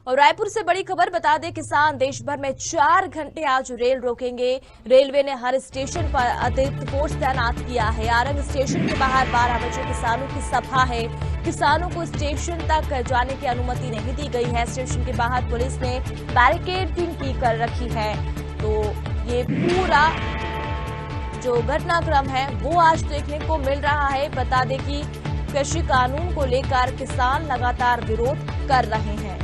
और रायपुर से बड़ी खबर बता दें, किसान देश भर में 4 घंटे आज रेल रोकेंगे। रेलवे ने हर स्टेशन पर अतिरिक्त फोर्स तैनात किया है। आरंग स्टेशन के बाहर 12 बजे किसानों की सभा है। किसानों को स्टेशन तक जाने की अनुमति नहीं दी गई है। स्टेशन के बाहर पुलिस ने बैरिकेडिंग की कर रखी है। तो ये पूरा जो घटनाक्रम है वो आज देखने को मिल रहा है। बता दें कि कृषि कानून को लेकर किसान लगातार विरोध कर रहे हैं।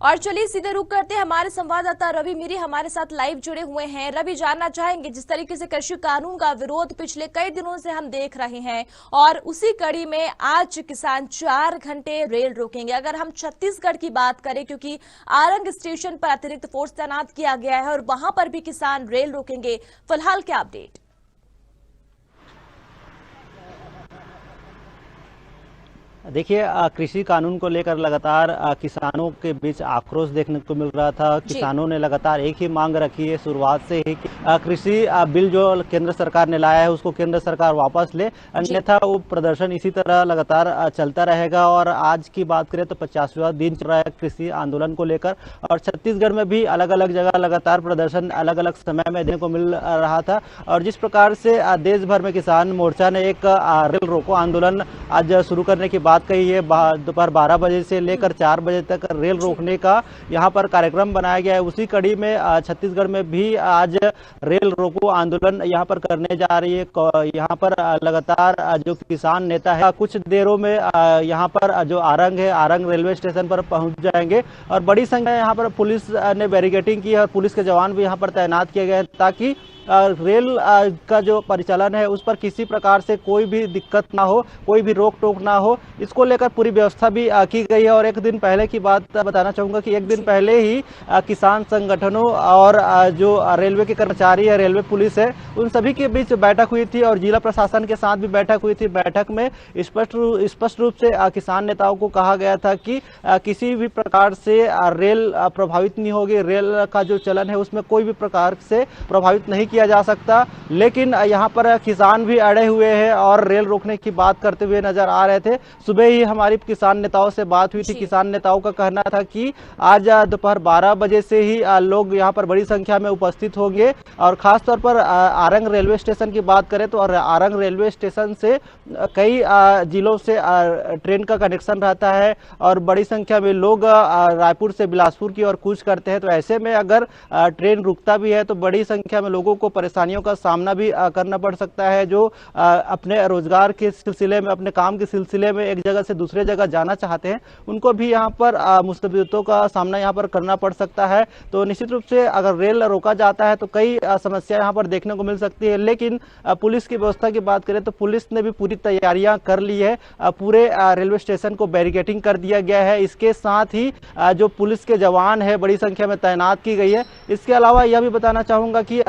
और चलिए सीधे रुक करते हैं, हमारे संवाददाता रवि मीरी हमारे साथ लाइव जुड़े हुए हैं। रवि, जानना चाहेंगे जिस तरीके से कृषि कानून का विरोध पिछले कई दिनों से हम देख रहे हैं और उसी कड़ी में आज किसान 4 घंटे रेल रोकेंगे। अगर हम छत्तीसगढ़ की बात करें, क्योंकि आरंग स्टेशन पर अतिरिक्त फोर्स तैनात किया गया है और वहां पर भी किसान रेल रोकेंगे, फिलहाल क्या अपडेट? देखिए, कृषि कानून को लेकर लगातार किसानों के बीच आक्रोश देखने को मिल रहा था। किसानों ने लगातार एक ही मांग रखी है शुरुआत से ही कि कृषि बिल जो केंद्र सरकार ने लाया है उसको केंद्र सरकार वापस ले, अन्यथा वो प्रदर्शन इसी तरह लगातार चलता रहेगा। और आज की बात करें तो 50वां दिन चल रहा है कृषि आंदोलन को लेकर, और छत्तीसगढ़ में भी अलग अलग जगह लगातार प्रदर्शन अलग अलग समय में देखने को मिल रहा था। और जिस प्रकार से देश भर में किसान मोर्चा ने एक रेल रोको आंदोलन आज शुरू करने की बात कही है। दोपहर 12 बजे से लेकर 4 बजे तक रेल रोकने का यहाँ पर कार्यक्रम बनाया गया है। उसी कड़ी में छत्तीसगढ़ में भी आज रेल रोको आंदोलन यहाँ पर करने जा रही है। यहाँ पर लगातार जो किसान नेता है कुछ देरों में यहाँ पर जो आरंग है, आरंग रेलवे स्टेशन पर पहुंच जाएंगे और बड़ी संख्या यहाँ पर पुलिस ने बैरिकेडिंग की है और पुलिस के जवान भी यहाँ पर तैनात किए गए हैं ताकि रेल का जो परिचालन है उस पर किसी प्रकार से कोई भी दिक्कत ना हो, कोई भी रोक टोक ना हो, इसको लेकर पूरी व्यवस्था भी की गई है। और एक दिन पहले की बात बताना चाहूंगा कि एक दिन पहले ही किसान संगठनों और जो रेलवे के कर्मचारी है, रेलवे पुलिस है, उन सभी के बीच बैठक हुई थी और जिला प्रशासन के साथ भी बैठक हुई थी। बैठक में स्पष्ट रूप से किसान नेताओं को कहा गया था कि किसी भी प्रकार से रेल प्रभावित नहीं होगी, रेल का जो चलन है उसमें कोई भी प्रकार से प्रभावित नहीं किया जा सकता। लेकिन यहाँ पर किसान भी अड़े हुए हैं और रेल रोकने की बात करते हुए नजर आ रहे थे। सुबह ही हमारी किसान नेताओं से बात हुई थी। किसान नेताओं का कहना था कि आज दोपहर 12 बजे से ही लोग यहाँ पर बड़ी संख्या में उपस्थित होंगे। और खासतौर पर आरंग रेलवे स्टेशन की बात करें तो आरंग रेलवे स्टेशन से कई जिलों से ट्रेन का कनेक्शन रहता है और बड़ी संख्या में लोग रायपुर से बिलासपुर की ओर कूच करते हैं। तो ऐसे में अगर ट्रेन रुकता भी है तो बड़ी संख्या में लोगों को परेशानियों का सामना भी करना पड़ सकता है। जो अपने रोजगार के सिलसिले में, अपने काम के सिलसिले में एक जगह से दूसरे जगह जाना चाहते हैं, उनको भी यहाँ पर मुसीबतों का सामना यहाँ पर करना पड़ सकता है। तो निश्चित रूप से अगर रेल रोका जाता है तो कई समस्या यहाँ पर देखने को मिल सकती है। लेकिन पुलिस की व्यवस्था की बात करें तो पुलिस ने भी पूरी तैयारियां कर ली है। पूरे रेलवे स्टेशन को बैरिकेडिंग कर दिया गया है। इसके साथ ही जो पुलिस के जवान है बड़ी संख्या में तैनात की गई है। इसके अलावा यह भी बताना चाहूंगा कि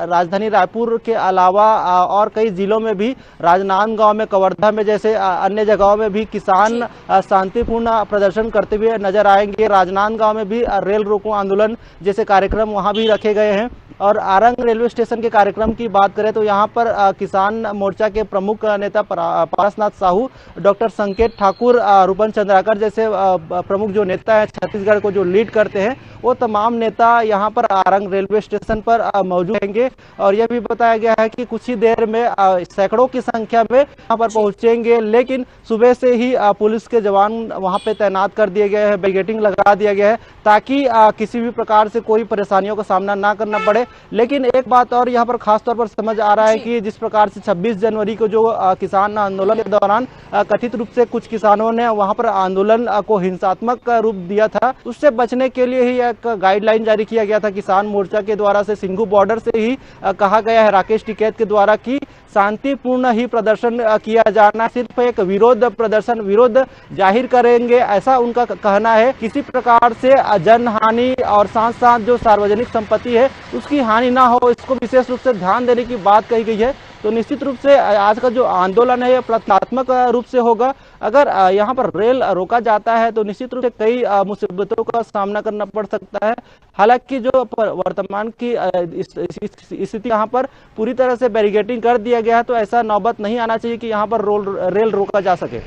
राजधानी रायपुर के अलावा और कई जिलों में भी, राजनांदगांव में, कवर्धा में जैसे अन्य जगहों में भी किसान शांतिपूर्ण प्रदर्शन करते हुए नजर आएंगे। राजनांदगांव में भी रेल रोको आंदोलन जैसे कार्यक्रम वहां भी रखे गए हैं। और आरंग रेलवे स्टेशन के कार्यक्रम की बात करें तो यहाँ पर किसान मोर्चा के प्रमुख नेता पारसनाथ साहू, डॉक्टर संकेत ठाकुर, रूपन चंद्राकर जैसे प्रमुख जो नेता है छत्तीसगढ़ को जो लीड करते हैं, वो तमाम नेता यहाँ पर आरंग रेलवे स्टेशन पर मौजूद रहेंगे। और यह भी बताया गया है कि कुछ ही देर में सैकड़ों की संख्या में यहाँ पर पहुंचेंगे। लेकिन सुबह से ही पुलिस के जवान वहां पे तैनात कर दिए गए हैं, बैरिकेडिंग लगा दिया गया है ताकि किसी भी प्रकार से कोई परेशानियों का सामना ना करना पड़े। लेकिन एक बात और यहाँ पर खास तौर पर समझ आ रहा है कि जिस प्रकार से 26 जनवरी को जो किसान आंदोलन के दौरान कथित रूप से कुछ किसानों ने वहां पर आंदोलन को हिंसात्मक रूप दिया था, उससे बचने के लिए ही एक गाइडलाइन जारी किया गया था किसान मोर्चा के द्वारा से। सिंघू बॉर्डर से ही कहा गया है राकेश टिकैत के द्वारा कि शांतिपूर्ण ही प्रदर्शन किया जाना, सिर्फ एक विरोध प्रदर्शन, विरोध जाहिर करेंगे, ऐसा उनका कहना है। किसी प्रकार से जन हानि और साथ साथ जो सार्वजनिक संपत्ति है उसकी हानि ना हो, इसको विशेष रूप से ध्यान देने की बात कही गई है। तो निश्चित रूप से आज का जो आंदोलन है ये प्रतीकात्मक रूप से होगा। अगर यहाँ पर रेल रोका जाता है तो निश्चित रूप से कई मुसीबतों का सामना करना पड़ सकता है। हालांकि जो वर्तमान की स्थिति यहाँ पर पूरी तरह से बैरिकेडिंग कर दिया गया है, तो ऐसा नौबत नहीं आना चाहिए कि यहाँ पर रेल रोका जा सके।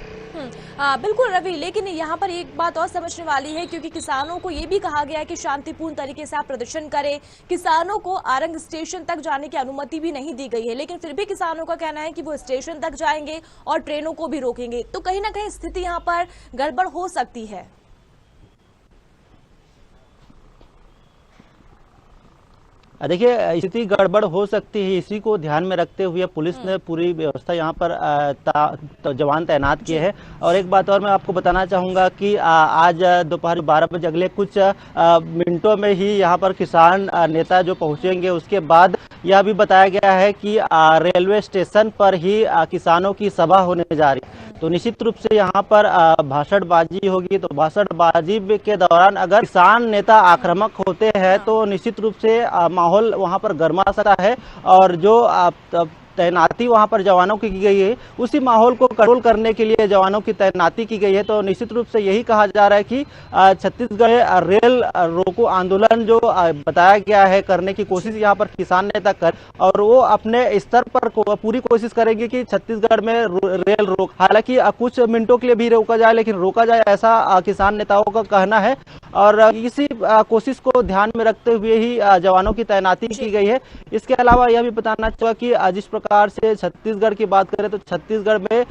बिल्कुल रवि, लेकिन यहाँ पर एक बात और समझने वाली है, क्योंकि किसानों को ये भी कहा गया है कि शांतिपूर्ण तरीके से आप प्रदर्शन करें। किसानों को आरंग स्टेशन तक जाने की अनुमति भी नहीं दी गई है, लेकिन फिर भी किसानों का कहना है कि वो स्टेशन तक जाएंगे और ट्रेनों को भी रोकेंगे। तो कहीं ना कहीं स्थिति यहाँ पर गड़बड़ हो सकती है। देखिए, स्थिति गड़बड़ हो सकती है। इसी को ध्यान में रखते हुए पुलिस ने पूरी व्यवस्था यहाँ पर जवान तैनात किए हैं। और एक बात और मैं आपको बताना चाहूँगा कि आज दोपहर 12 बजे अगले कुछ मिनटों में ही यहाँ पर किसान नेता जो पहुँचेंगे। उसके बाद यह भी बताया गया है कि रेलवे स्टेशन पर ही किसानों की सभा होने जा रही है। तो निश्चित रूप से यहाँ पर भाषणबाजी होगी। तो भाषणबाजी के दौरान अगर किसान नेता आक्रामक होते हैं तो निश्चित रूप से माहौल वहाँ पर गर्मा सकता है। और जो तैनाती वहाँ पर जवानों की गई है, उसी माहौल को कंट्रोल करने के लिए जवानों की तैनाती की गई है। तो निश्चित रूप से यही कहा जा रहा है कि छत्तीसगढ़ रेल रोको आंदोलन जो बताया गया है करने की कोशिश यहाँ पर किसान नेता कर, और वो अपने स्तर पर पूरी कोशिश करेंगे कि छत्तीसगढ़ में रेल रोक, हालांकि कुछ मिनटों के लिए भी रोका जाए, लेकिन रोका जाए ऐसा किसान नेताओं का कहना है। और इसी कोशिश को ध्यान में रखते हुए ही जवानों की तैनाती की गई है। इसके अलावा यह भी बताना चाहूँगा कि जिस प्रकार से छत्तीसगढ़ की बात करें तो छत्तीसगढ़ में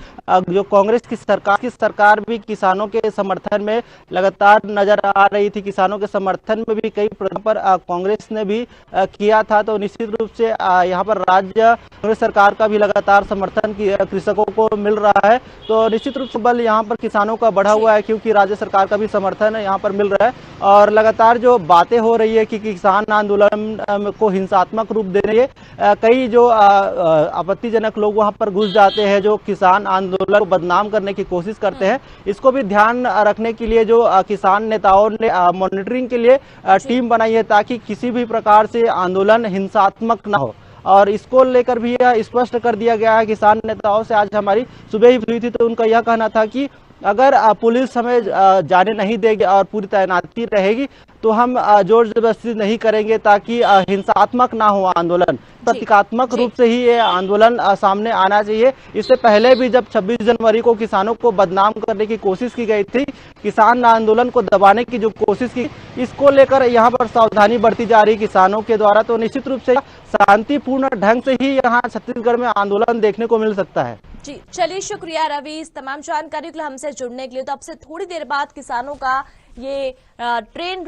जो कांग्रेस की सरकार भी किसानों के समर्थन में लगातार नजर आ रही थी। किसानों के समर्थन में भी कई पर कांग्रेस ने भी किया था। तो निश्चित रूप से यहाँ पर राज्य कांग्रेस सरकार का भी लगातार समर्थन कृषकों को मिल रहा है। तो निश्चित रूप से बल यहाँ पर किसानों का बढ़ा हुआ है, क्योंकि राज्य सरकार का भी समर्थन यहाँ पर मिल रहा है। और लगातार जो बातें हो रही है कि किसान आंदोलन को हिंसात्मक रूप दे रही है, कई जो आपत्तिजनक लोग वहां पर घुस जाते हैं जो किसान आंदोलन को बदनाम करने की कोशिश करते हैं। इसको भी ध्यान रखने के लिए जो किसान नेताओं ने मॉनिटरिंग के लिए टीम बनाई है, ताकि किसी भी प्रकार से आंदोलन हिंसात्मक ना हो। और इसको लेकर भी यह स्पष्ट कर दिया गया है। किसान नेताओं से आज हमारी सुबह ही हुई थी, तो उनका यह कहना था कि अगर पुलिस हमें जाने नहीं देगी और पूरी तैनाती रहेगी तो हम जोर जबरदस्ती नहीं करेंगे, ताकि हिंसात्मक ना हो आंदोलन। प्रतीकात्मक रूप से ही ये आंदोलन सामने आना चाहिए। इससे पहले भी जब 26 जनवरी को किसानों को बदनाम करने की कोशिश की गई थी, किसान आंदोलन को दबाने की जो कोशिश की, इसको लेकर यहाँ पर सावधानी बरती जा रही किसानों के द्वारा। तो निश्चित रूप से शांतिपूर्ण ढंग से ही यहाँ छत्तीसगढ़ में आंदोलन देखने को मिल सकता है। जी चलिए, शुक्रिया रवि इस तमाम जानकारी के लिए हमसे जुड़ने के लिए। तो अब से थोड़ी देर बाद किसानों का ये रेल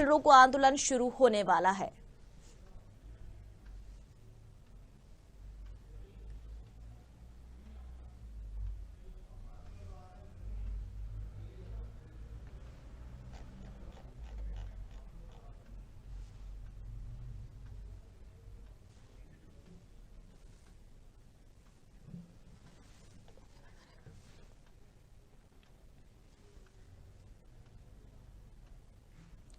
रोको आंदोलन शुरू होने वाला है।